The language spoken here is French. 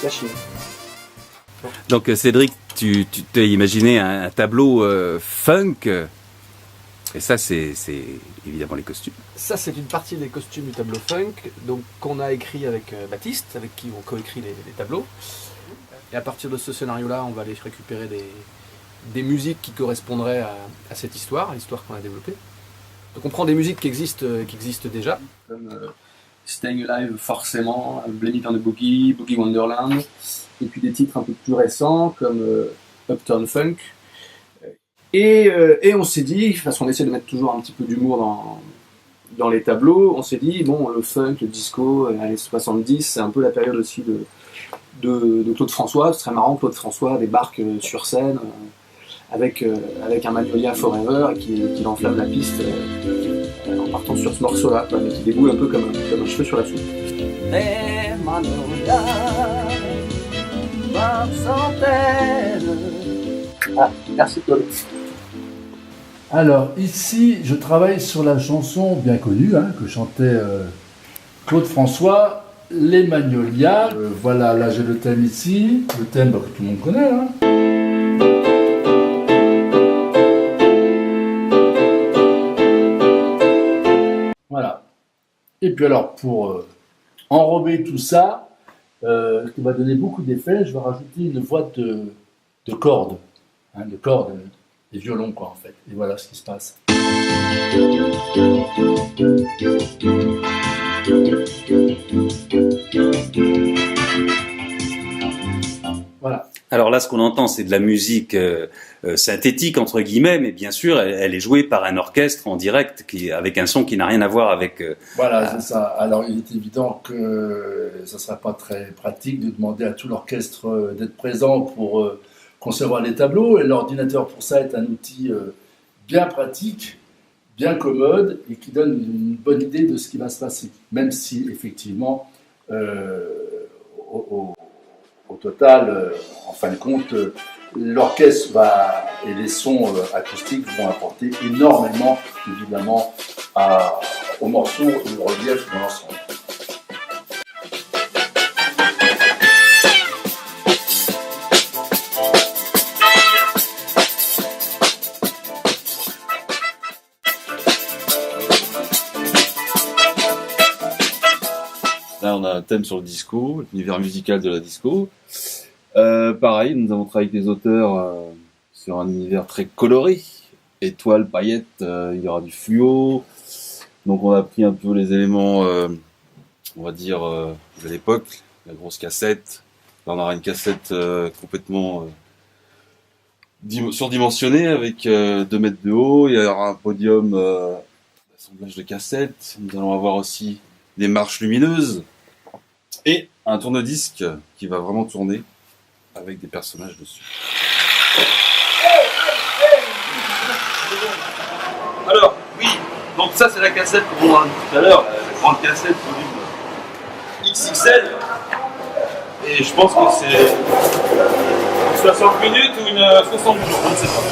la Chine. Donc Cédric, tu t'es imaginé un tableau funk, et ça c'est évidemment les costumes. Ça, c'est une partie des costumes du tableau funk, donc qu'on a écrit avec Baptiste, avec qui on coécrit les tableaux. Et à partir de ce scénario-là, on va aller récupérer des musiques qui correspondraient à cette histoire, à l'histoire qu'on a développée. Donc on prend des musiques qui existent déjà, comme Staying Alive forcément, Blame It on the Boogie, Boogie Wonderland, et puis des titres un peu plus récents comme Uptown Funk. Et on s'est dit, parce qu'on essaie de mettre toujours un petit peu d'humour dans les tableaux, on s'est dit, bon, le funk, le disco, années 70, c'est un peu la période aussi de Claude François. Ce serait marrant que Claude François débarque sur scène avec un Magnolia Forever qui enflamme la piste en partant sur ce morceau-là, mais qui déboule un peu comme un cheveu sur la soupe. Des Magnolias par centaines. Ah, merci Claude. Alors ici, je travaille sur la chanson bien connue que chantait Claude François, Les Magnolias. Voilà, là j'ai le thème ici, le thème que tout le monde connaît. Voilà. Et puis alors, pour enrober tout ça, qui va donner beaucoup d'effets, je vais rajouter une voix de cordes, de cordes, des violons quoi en fait. Et voilà ce qui se passe. Voilà. Alors là, ce qu'on entend, c'est de la musique synthétique entre guillemets, mais bien sûr, elle est jouée par un orchestre en direct, avec un son qui n'a rien à voir avec. Voilà, c'est ça. Alors, il est évident que ça ne sera pas très pratique de demander à tout l'orchestre d'être présent pour concevoir les tableaux. Et l'ordinateur, pour ça, est un outil bien pratique, bien commode et qui donne une bonne idée de ce qui va se passer. Même si, effectivement, au total, en fin de compte, l'orchestre et les sons acoustiques vont apporter énormément, évidemment, au morceau et au relief dans l'ensemble. Là, on a un thème sur le disco, l'univers musical de la disco. Pareil, nous avons travaillé avec des auteurs sur un univers très coloré. Étoiles, paillettes, il y aura du fluo. Donc on a pris un peu les éléments, on va dire, de l'époque, la grosse cassette. Là, on aura une cassette complètement surdimensionnée avec 2 mètres de haut. Il y aura un podium d'assemblage de cassettes. Nous allons avoir aussi des marches lumineuses et un tourne-disque qui va vraiment tourner avec des personnages dessus. Alors, oui, donc ça c'est la cassette qu'on a dit tout à l'heure, la grande cassette volume XXL. Et je pense que c'est 60 minutes ou une 60 minutes, je ne sais pas.